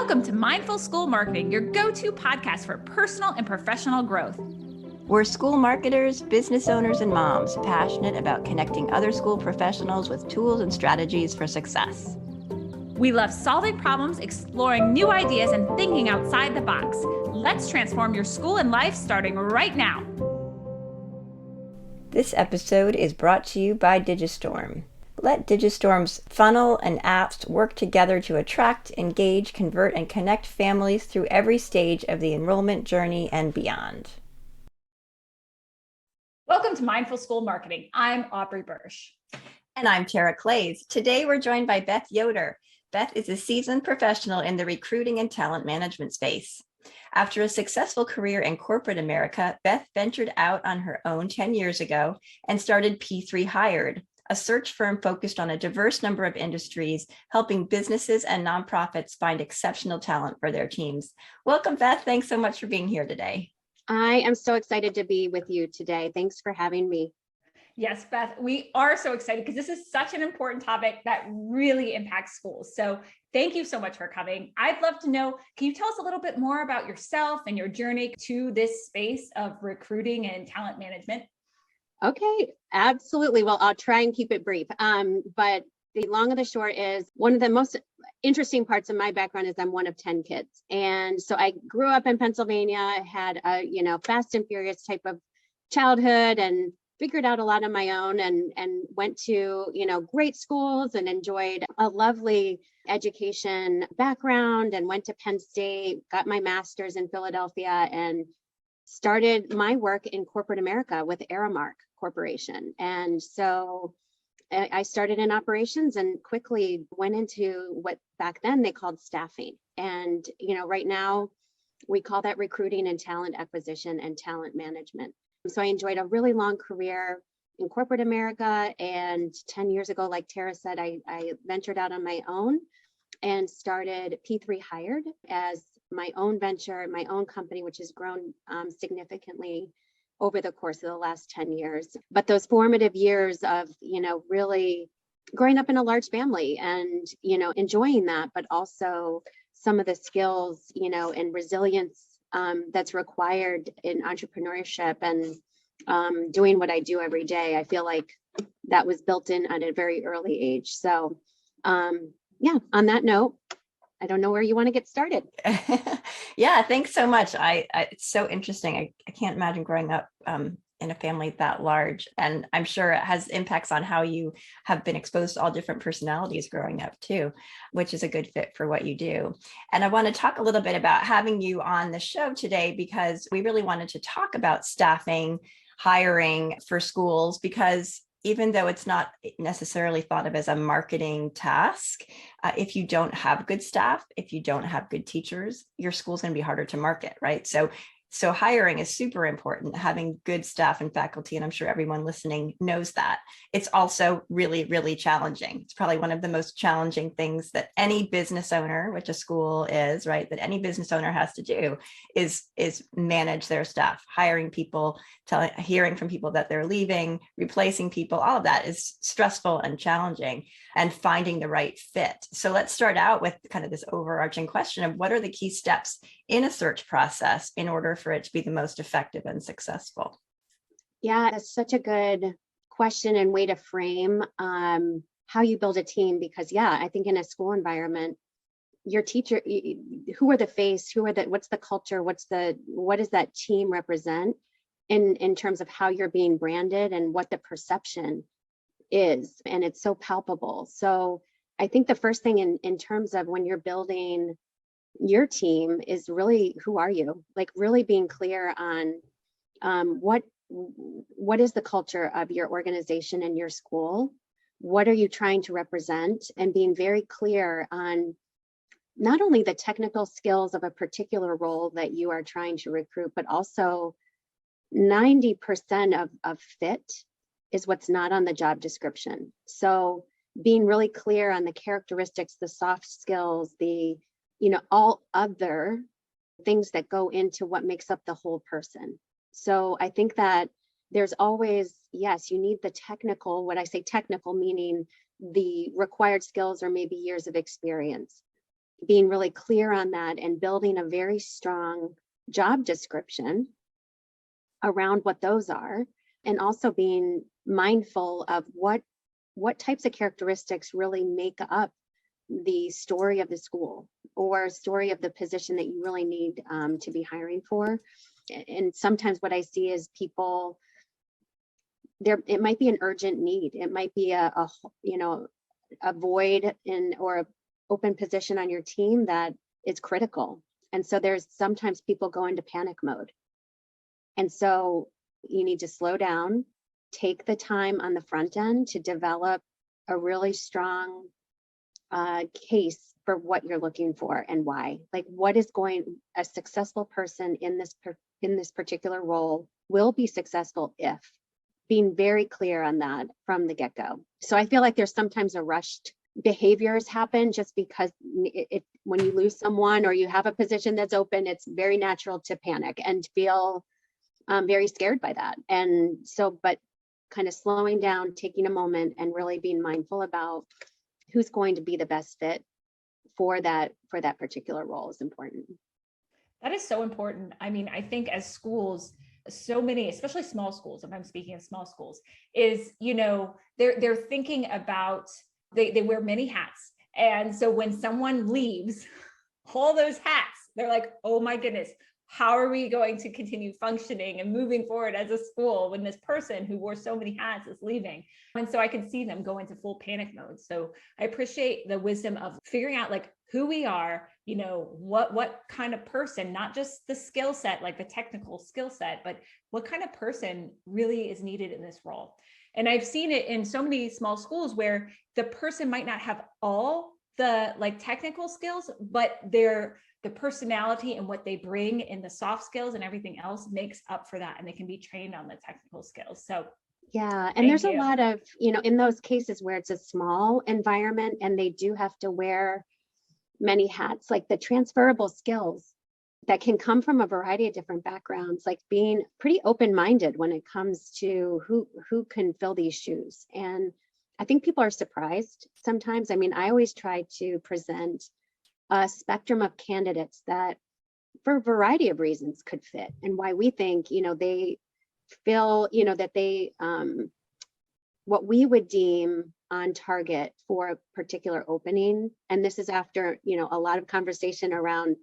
Welcome to Mindful School Marketing, your go-to podcast for personal and professional growth. We're school marketers, business owners, and moms passionate about connecting other school professionals with tools and strategies for success. We love solving problems, exploring new ideas, and thinking outside the box. Let's transform your school and life starting right now. This episode is brought to you by Digistorm. Let Digistorm's funnel and apps work together to attract, engage, convert, and connect families through every stage of the enrollment journey and beyond. Welcome to Mindful School Marketing. I'm Aubrey Bursch. And I'm Tara Clays. Today we're joined by Beth Yoder. Beth is a seasoned professional in the recruiting and talent management space. After a successful career in corporate America, Beth ventured out on her own 10 years ago and started P3Hired, a search firm focused on a diverse number of industries, helping businesses and nonprofits find exceptional talent for their teams. Welcome, Beth. Thanks so much for being here today. I am so excited to be with you today. Thanks for having me. Yes, Beth, we are so excited because this is such an important topic that really impacts schools. So thank you so much for coming. I'd love to know, can you tell us a little bit more about yourself and your journey to this space of recruiting and talent management? Okay, absolutely. Well, I'll try and keep it brief. But the long and the short is one of the most interesting parts of my background is I'm one of 10 kids. And so I grew up in Pennsylvania, had a, fast and furious type of childhood and figured out a lot on my own and went to, great schools and enjoyed a lovely education background and went to Penn State, got my master's in Philadelphia and started my work in corporate America with Aramark Corporation. And so I started in operations and quickly went into what back then they called staffing. And, right now we call that recruiting and talent acquisition and talent management. So I enjoyed a really long career in corporate America. And 10 years ago, like Tara said, I ventured out on my own and started P3Hired as my own venture, my own company, which has grown significantly over the course of the last 10 years. But those formative years of, really growing up in a large family and, enjoying that, but also some of the skills, and resilience that's required in entrepreneurship and doing what I do every day. I feel like that was built in at a very early age. So on that note, I don't know where you want to get started. Yeah, thanks so much. It's so interesting. I can't imagine growing up in a family that large. And I'm sure it has impacts on how you have been exposed to all different personalities growing up too, which is a good fit for what you do. And I want to talk a little bit about having you on the show today because we really wanted to talk about staffing, hiring for schools, because even though it's not necessarily thought of as a marketing task, if you don't have good staff, if you don't have good teachers, your school's going to be harder to market, right? So hiring is super important, having good staff and faculty, and I'm sure everyone listening knows that. It's also really, really challenging. It's probably one of the most challenging things that any business owner, which a school is, right, that any business owner has to do is manage their staff, hiring people, hearing from people that they're leaving, replacing people, all of that is stressful and challenging, and finding the right fit. So let's start out with kind of this overarching question of what are the key steps in a search process in order for it to be the most effective and successful? Yeah, that's such a good question and way to frame how you build a team, because I think in a school environment, your teacher, who are the face, what's the culture, what does that team represent in terms of how you're being branded and what the perception is. And it's so palpable. So I think the first thing in terms of when you're building your team is really, who are you? Like really being clear on what is the culture of your organization and your school? What are you trying to represent? And being very clear on not only the technical skills of a particular role that you are trying to recruit, but also 90% of fit is what's not on the job description. So being really clear on the characteristics, the soft skills, the all other things that go into what makes up the whole person. So I think that there's always, yes, you need the technical, what I say technical, meaning the required skills or maybe years of experience. being really clear on that and building a very strong job description around what those are, and also being mindful of what types of characteristics really make up the story of the school or story of the position that you really need to be hiring for. And sometimes what I see is people, it might be an urgent need. It might be a void or an open position on your team that is critical. And so there's sometimes people go into panic mode. And so you need to slow down, take the time on the front end to develop a really strong case for what you're looking for and why. Like, what is a successful person in this particular role will be successful if, being very clear on that from the get-go. So I feel like there's sometimes a rushed behaviors happen just because when you lose someone or you have a position that's open, it's very natural to panic and feel very scared by that. And so, but kind of slowing down, taking a moment and really being mindful about who's going to be the best fit for that particular role is important. That is so important. I mean, I think as schools, so many, especially small schools, if I'm speaking of small schools, is, they're thinking about, they wear many hats. And so when someone leaves all those hats, they're like, oh my goodness, how are we going to continue functioning and moving forward as a school when this person who wore so many hats is leaving? And so I can see them go into full panic mode. So I appreciate the wisdom of figuring out like who we are, what kind of person, not just the skill set, like the technical skill set, but what kind of person really is needed in this role. And I've seen it in so many small schools where the person might not have all the like technical skills, but the personality and what they bring in the soft skills and everything else makes up for that. And they can be trained on the technical skills. So yeah, and there's a lot of, in those cases where it's a small environment and they do have to wear many hats, like the transferable skills that can come from a variety of different backgrounds, like being pretty open-minded when it comes to who can fill these shoes. And I think people are surprised sometimes. I mean, I always try to present a spectrum of candidates that for a variety of reasons could fit, and why we think, they feel, that they, what we would deem on target for a particular opening. And this is after, a lot of conversation around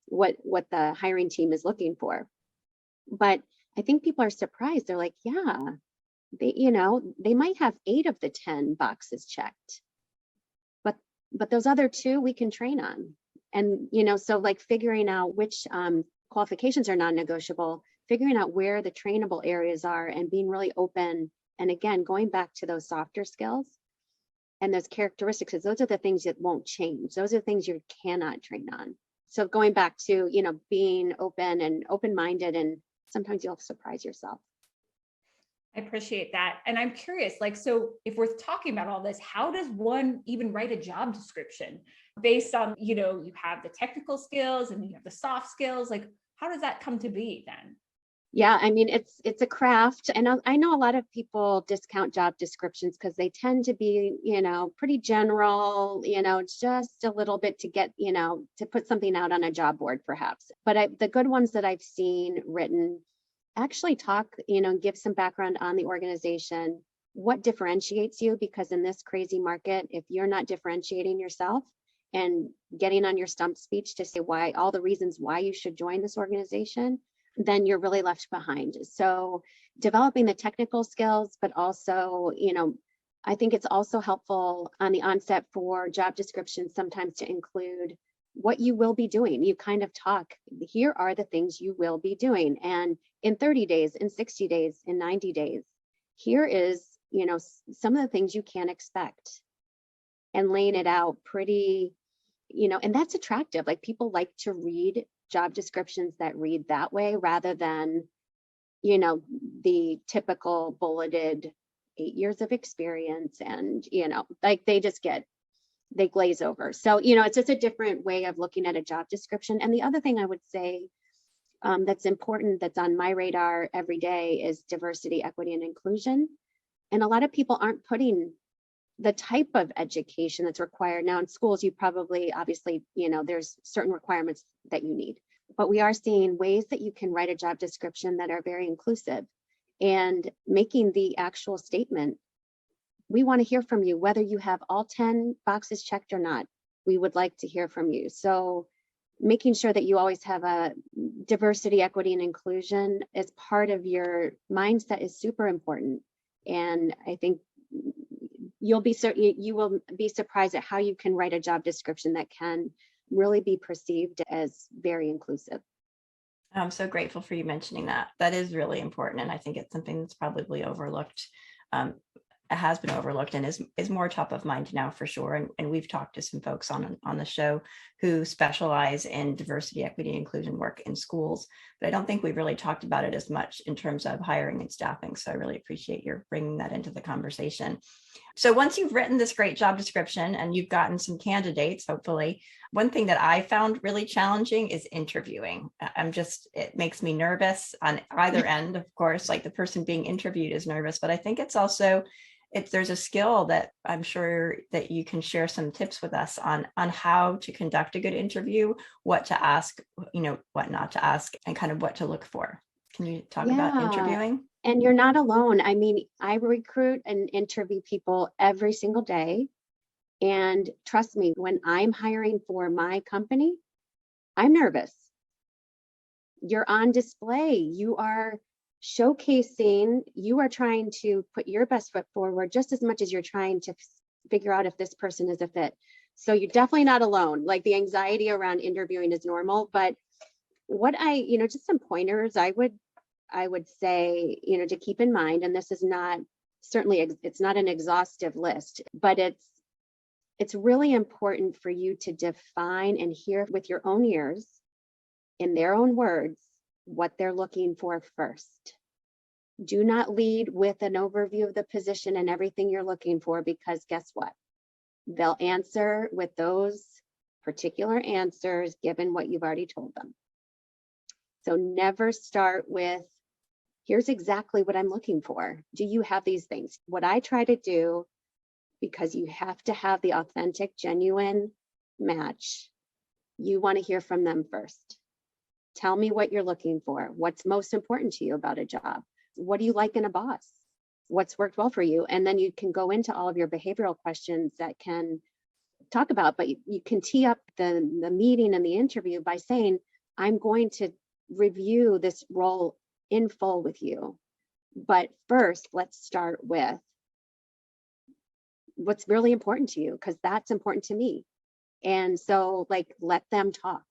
what the hiring team is looking for. But I think people are surprised. They're like, yeah, they might have 8 of the 10 boxes checked, but those other 2 we can train on. And, so like figuring out which qualifications are non-negotiable, figuring out where the trainable areas are and being really open. And again, going back to those softer skills and those characteristics, because those are the things that won't change. Those are the things you cannot train on. So going back to, being open and open-minded, and sometimes you'll surprise yourself. I appreciate that. And I'm curious, so if we're talking about all this, how does one even write a job description based on, you have the technical skills and you have the soft skills, like how does that come to be then? Yeah, I mean, it's a craft. And I know a lot of people discount job descriptions because they tend to be, pretty general, just a little bit to get, to put something out on a job board perhaps. But the good ones that I've seen written actually talk, give some background on the organization, what differentiates you, because in this crazy market, if you're not differentiating yourself and getting on your stump speech to say why, all the reasons why you should join this organization, then you're really left behind. So developing the technical skills, but also, I think it's also helpful on the onset for job descriptions sometimes to include what you will be doing. You kind of talk, here are the things you will be doing. And in 30 days, in 60 days, in 90 days, here is, some of the things you can expect, and laying it out pretty, and that's attractive. Like people like to read job descriptions that read that way rather than, the typical bulleted 8 years of experience. And, like they glaze over. So, it's just a different way of looking at a job description. And the other thing I would say that's important, that's on my radar every day, is diversity, equity, and inclusion. And a lot of people aren't putting the type of education that's required. Now in schools, you probably, obviously, there's certain requirements that you need, but we are seeing ways that you can write a job description that are very inclusive and making the actual statement. We want to hear from you, whether you have all 10 boxes checked or not. We would like to hear from you. So making sure that you always have a diversity, equity, and inclusion as part of your mindset is super important. And I think you will be surprised at how you can write a job description that can really be perceived as very inclusive. I'm so grateful for you mentioning that. That is really important. And I think it's something that's probably overlooked. It has been overlooked and is more top of mind now for sure. And we've talked to some folks on the show who specialize in diversity, equity, and inclusion work in schools, but I don't think we've really talked about it as much in terms of hiring and staffing. So I really appreciate your bringing that into the conversation. So once you've written this great job description and you've gotten some candidates, hopefully, one thing that I found really challenging is interviewing. It makes me nervous on either end, of course, like the person being interviewed is nervous, but I think it's also, if there's a skill that I'm sure that you can share some tips with us on how to conduct a good interview, what to ask, what not to ask, and kind of what to look for. Can you talk about interviewing? And you're not alone. I mean, I recruit and interview people every single day. And trust me, when I'm hiring for my company, I'm nervous. You're on display. You are showcasing, you are trying to put your best foot forward just as much as you're trying to figure out if this person is a fit. So you're definitely not alone. Like the anxiety around interviewing is normal, but what just some pointers I would say, to keep in mind, and this is not, certainly it's not an exhaustive list, but it's really important for you to define and hear with your own ears, in their own words, what they're looking for first. Do not lead with an overview of the position and everything you're looking for, because guess what? They'll answer with those particular answers given what you've already told them. So never start with, here's exactly what I'm looking for. Do you have these things? What I try to do, because you have to have the authentic, genuine match, you want to hear from them first. Tell me what you're looking for. What's most important to you about a job? What do you like in a boss? What's worked well for you? And then you can go into all of your behavioral questions that can talk about, but you can tee up the meeting and the interview by saying, I'm going to review this role in full with you. But first, let's start with what's really important to you, because that's important to me. And so let them talk.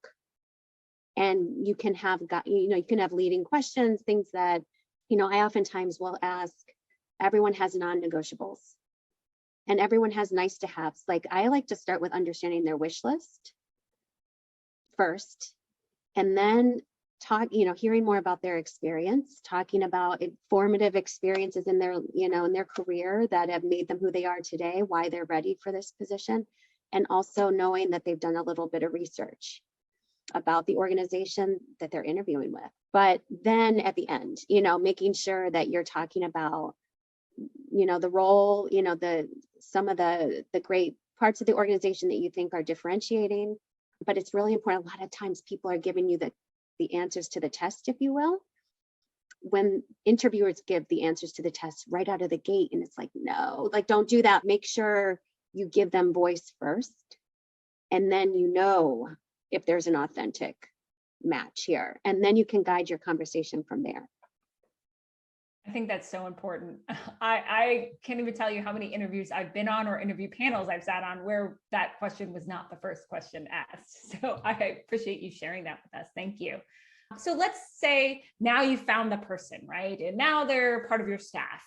And you can have leading questions, things that, I oftentimes will ask. Everyone has non-negotiables and everyone has nice to haves. Like I like to start with understanding their wish list first, and then hearing more about their experience, talking about formative experiences in their, in their career that have made them who they are today, why they're ready for this position, and also knowing that they've done a little bit of research about the organization that they're interviewing with. But then at the end, making sure that you're talking about, the role, some of the great parts of the organization that you think are differentiating. But it's really important. A lot of times people are giving you the answers to the test, if you will, when interviewers give the answers to the test right out of the gate. And it's like, no, don't do that. Make sure you give them voice first. And then if there's an authentic match here, and then you can guide your conversation from there. I think that's so important. I can't even tell you how many interviews I've been on or interview panels I've sat on where that question was not the first question asked. So I appreciate you sharing that with us. Thank you. So let's say now you found the person, right? And now they're part of your staff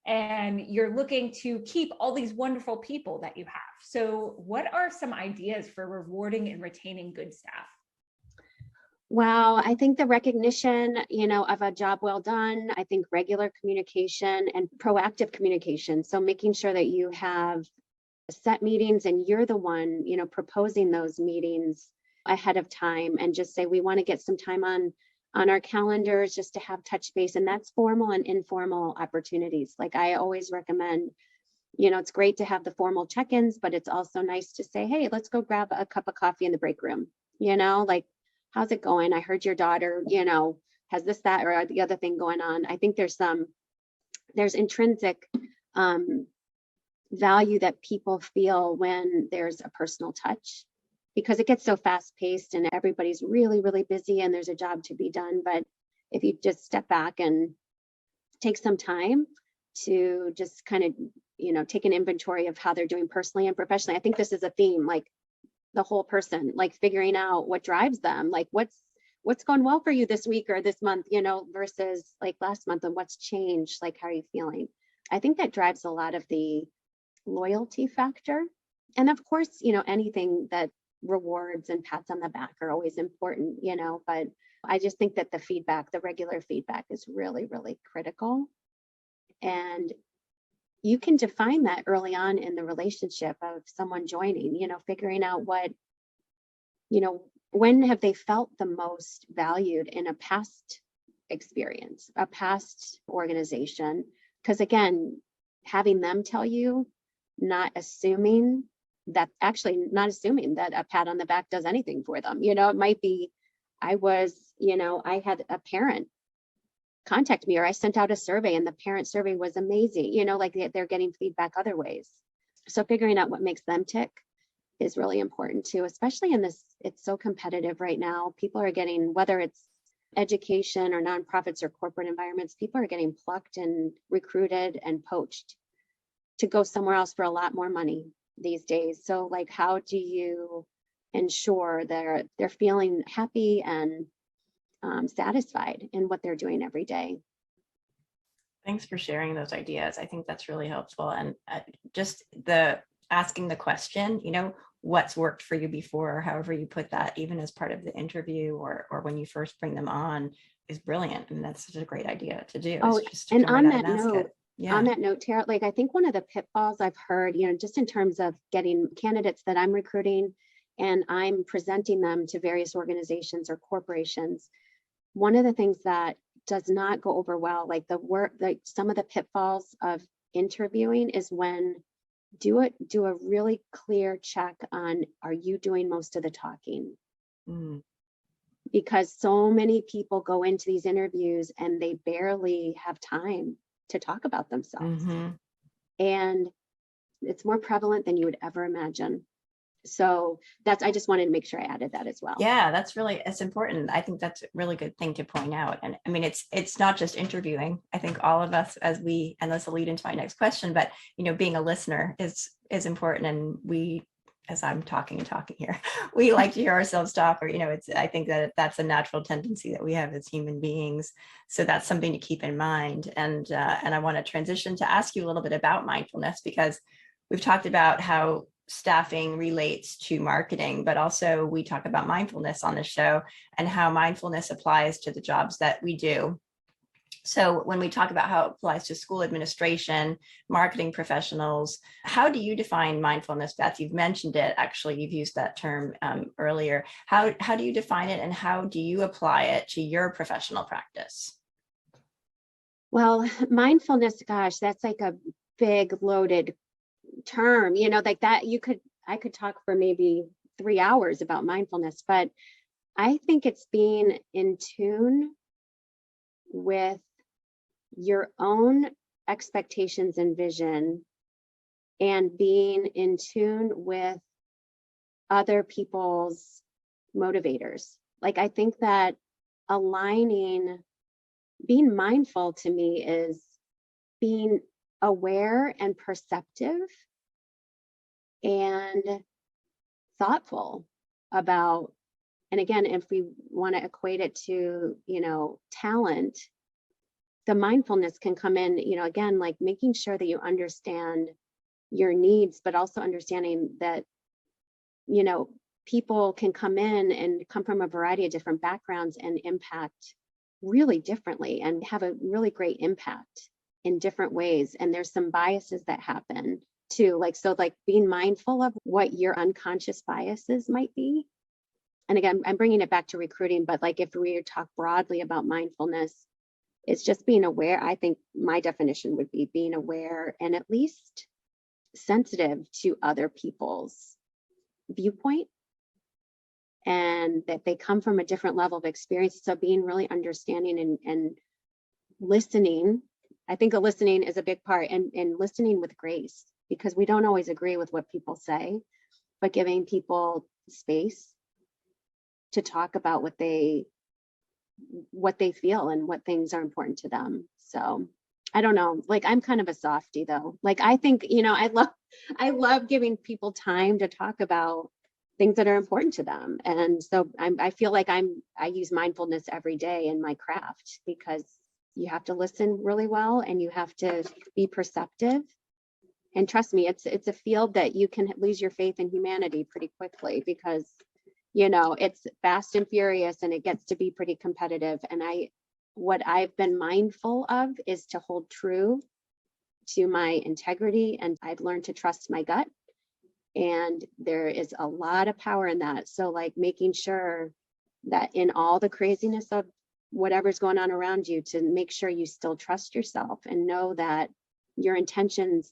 and you're looking to keep all these wonderful people that you have. So what are some ideas for rewarding and retaining good staff? Wow, I think the recognition, of a job well done, I think regular communication and proactive communication. So making sure that you have set meetings and you're the one, proposing those meetings ahead of time, and just say, we want to get some time on our calendars just to have touch base. And that's formal and informal opportunities. Like I always recommend It's great to have the formal check-ins, but it's also nice to say, hey, let's go grab a cup of coffee in the break room. Like, how's it going? I heard your daughter, has this, that, or the other thing going on. I think there's intrinsic value that people feel when there's a personal touch, because it gets so fast paced and everybody's really, really busy and there's a job to be done. But if you just step back and take some time to just kind of, take an inventory of how they're doing personally and professionally. I think this is a theme, like the whole person, like figuring out what drives them, like what's going well for you this week or this month, versus like last month, and what's changed, like how are you feeling? I think that drives a lot of the loyalty factor. And of course, anything that rewards and pats on the back are always important, but I just think that the regular feedback is really, really critical. And you can define that early on in the relationship of someone joining, figuring out when have they felt the most valued in a past experience, a past organization. Because again, having them tell you, not assuming that a pat on the back does anything for them. It might be, I had a parent contact me, or I sent out a survey and the parent survey was amazing, like they're getting feedback other ways. So figuring out what makes them tick is really important too, especially in this, it's so competitive right now. People are getting, whether it's education or nonprofits or corporate environments, people are getting plucked and recruited and poached to go somewhere else for a lot more money these days. So like, how do you ensure they're feeling happy and satisfied in what they're doing every day? Thanks for sharing those ideas. I think that's really helpful. And just the asking the question, what's worked for you before, or however you put that, even as part of the interview or when you first bring them on, is brilliant. And that's such a great idea to do. Oh, just to and come on right out that and ask note, it. Yeah. on that note, Tara, like I think one of the pitfalls I've heard, just in terms of getting candidates that I'm recruiting and I'm presenting them to various organizations or corporations, one of the things that does not go over well, like some of the pitfalls of interviewing is when do a really clear check on, are you doing most of the talking? Because so many people go into these interviews and they barely have time to talk about themselves. And it's more prevalent than you would ever imagine. So I just wanted to make sure I added that as well. Yeah, it's important. I think that's a really good thing to point out. And I mean, it's not just interviewing. I think all of us, and this will lead into my next question, but being a listener is important. And we, as I'm talking here, we like to hear ourselves talk, or, I think that's a natural tendency that we have as human beings. So that's something to keep in mind. And I want to transition to ask you a little bit about mindfulness, because we've talked about how staffing relates to marketing, but also we talk about mindfulness on the show and how mindfulness applies to the jobs that we do. So when we talk about how it applies to school administration, marketing professionals, how do you define mindfulness, Beth? You've mentioned it, actually, you've used that term earlier. How do you define it, and how do you apply it to your professional practice? Well, mindfulness, gosh, that's like a big loaded term, like that I could talk for maybe 3 hours about mindfulness, but I think it's being in tune with your own expectations and vision, and being in tune with other people's motivators. Like, I think that being mindful to me is being aware and perceptive and thoughtful about, and again, if we want to equate it to, talent, the mindfulness can come in, again, like making sure that you understand your needs, but also understanding that, people can come in and come from a variety of different backgrounds and impact really differently and have a really great impact in different ways. And there's some biases that happen too. Like being mindful of what your unconscious biases might be. And again, I'm bringing it back to recruiting, but like if we talk broadly about mindfulness, it's just being aware. I think my definition would be being aware and at least sensitive to other people's viewpoint, and that they come from a different level of experience. So being really understanding and listening, I think the listening is a big part, and listening with grace, because we don't always agree with what people say, but giving people space to talk about what they feel and what things are important to them. So I don't know, like, I'm kind of a softie though. Like, I think, I love giving people time to talk about things that are important to them. And so I feel like I use mindfulness every day in my craft, because you have to listen really well and you have to be perceptive. And trust me, it's a field that you can lose your faith in humanity pretty quickly, because it's fast and furious and it gets to be pretty competitive. And what I've been mindful of is to hold true to my integrity, and I've learned to trust my gut. And there is a lot of power in that. So like making sure that in all the craziness of whatever's going on around you, to make sure you still trust yourself and know that your intentions,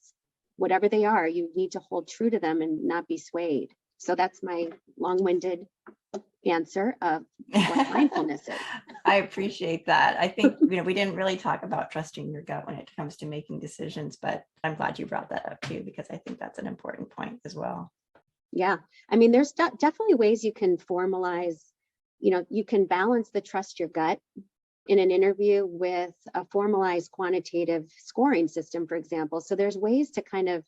whatever they are, you need to hold true to them and not be swayed. So that's my long-winded answer of what mindfulness is. I appreciate that. I think, we didn't really talk about trusting your gut when it comes to making decisions, but I'm glad you brought that up too, because I think that's an important point as well. Yeah. I mean, there's definitely ways you can formalize, you can balance the trust your gut in an interview with a formalized quantitative scoring system, for example. So there's ways to kind of,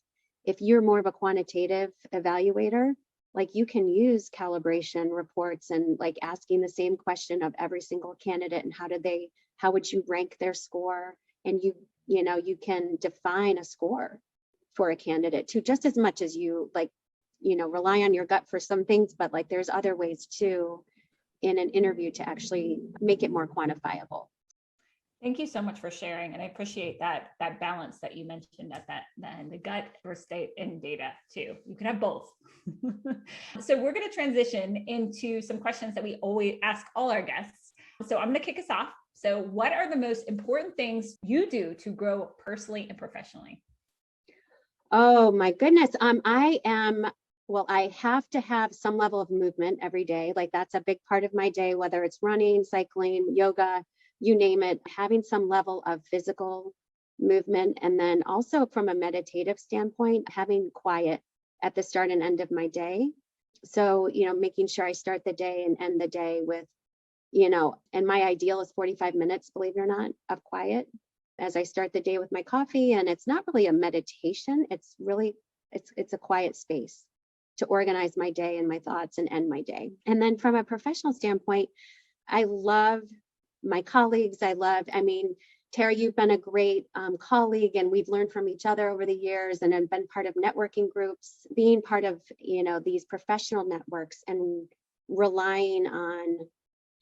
if you're more of a quantitative evaluator, like you can use calibration reports and like asking the same question of every single candidate, and how would you rank their score? And you can define a score for a candidate too, just as much as you rely on your gut for some things, but like there's other ways too in an interview to actually make it more quantifiable. Thank you so much for sharing. And I appreciate that balance that you mentioned and the gut versus and data too. You can have both. So we're going to transition into some questions that we always ask all our guests. So I'm going to kick us off. So what are the most important things you do to grow personally and professionally? Oh my goodness. I have to have some level of movement every day. Like that's a big part of my day, whether it's running, cycling, yoga, you name it, having some level of physical movement. And then also from a meditative standpoint, having quiet at the start and end of my day. So, making sure I start the day and end the day with, and my ideal is 45 minutes, believe it or not, of quiet as I start the day with my coffee. And it's not really a meditation. It's really, it's a quiet space to organize my day and my thoughts and end my day. And then from a professional standpoint, I love my colleagues. Tara, you've been a great colleague, and we've learned from each other over the years, and have been part of networking groups, being part of, these professional networks, and relying on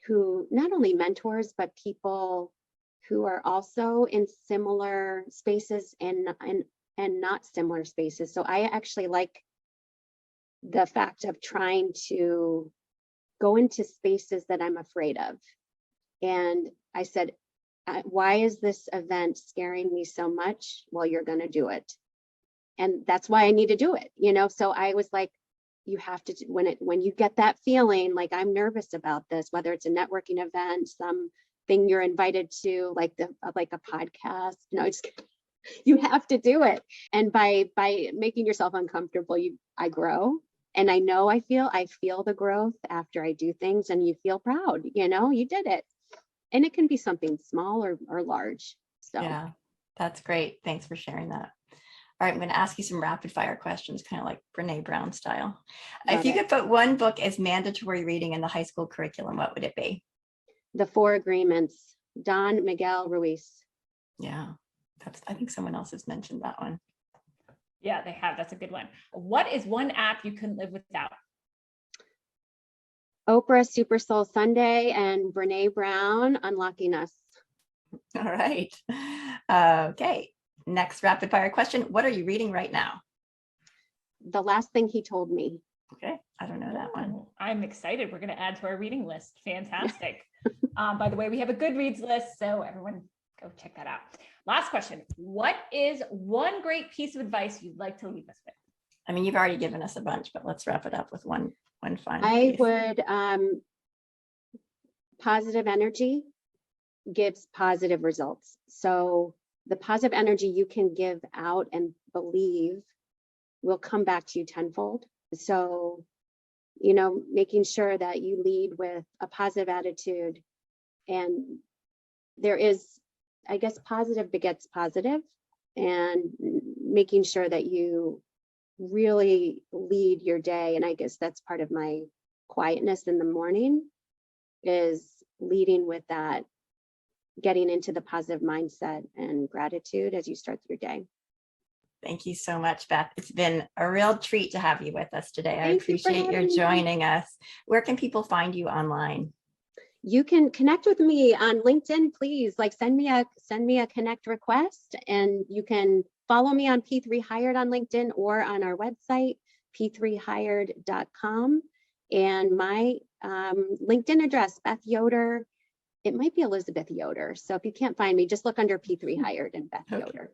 who not only mentors, but people who are also in similar spaces and not similar spaces. So I actually like the fact of trying to go into spaces that I'm afraid of. And I said, why is this event scaring me so much? Well, you're going to do it. And that's why I need to do it. So I was like, you have to, when you get that feeling, like I'm nervous about this, whether it's a networking event, something you're invited to, like a podcast, you have to do it. And by making yourself uncomfortable, I grow. And I know I feel the growth after I do things, and you feel proud, you did it. And it can be something small or large. So yeah, that's great. Thanks for sharing that. All right, I'm going to ask you some rapid fire questions, kind of like Brene Brown style. If you could put one book as mandatory reading in the high school curriculum, what would it be? The Four Agreements, Don Miguel Ruiz. Yeah, I think someone else has mentioned that one. Yeah, they have. That's a good one. What is one app you couldn't live without? Oprah, Super Soul Sunday, and Brene Brown, Unlocking Us. All right. Okay. Next rapid fire question. What are you reading right now? The Last Thing He Told Me. Okay. I don't know that one. I'm excited. We're going to add to our reading list. Fantastic. By the way, we have a Goodreads list, so everyone Go check that out. Last question. What is one great piece of advice you'd like to leave us with? I mean, you've already given us a bunch, but let's wrap it up with one final I piece. would, positive energy gives positive results. So the positive energy you can give out and believe will come back to you tenfold. So, making sure that you lead with a positive attitude, and there is, I guess, positive begets positive, and making sure that you really lead your day. And I guess that's part of my quietness in the morning, is leading with that, getting into the positive mindset and gratitude as you start your day. Thank you so much, Beth. It's been a real treat to have you with us today. I Thank you for appreciate your having me. joining us. Where can people find you online? You can connect with me on LinkedIn, please. Send me a connect request, and you can follow me on P3Hired on LinkedIn or on our website, p3hired.com. And my LinkedIn address, Beth Yoder. It might be Elizabeth Yoder. So if you can't find me, just look under P3Hired and Beth Yoder.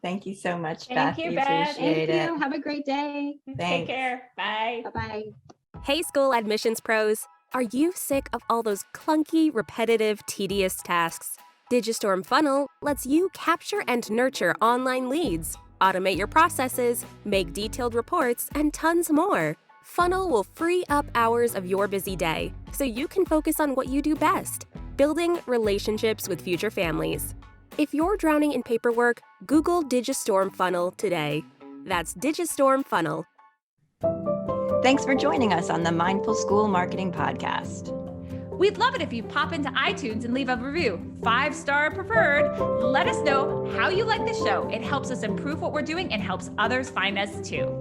Thank you so much, Thank Beth. you, We Beth. appreciate Thank it. you. Have a great day. Take Thanks. care. Bye. Bye-bye. Hey, school admissions pros. Are you sick of all those clunky, repetitive, tedious tasks? Digistorm Funnel lets you capture and nurture online leads, automate your processes, make detailed reports, and tons more. Funnel will free up hours of your busy day so you can focus on what you do best, building relationships with future families. If you're drowning in paperwork, Google Digistorm Funnel today. That's Digistorm Funnel. Thanks for joining us on the Mindful School Marketing Podcast. We'd love it if you pop into iTunes and leave a review, 5-star preferred. Let us know how you like the show. It helps us improve what we're doing and helps others find us too.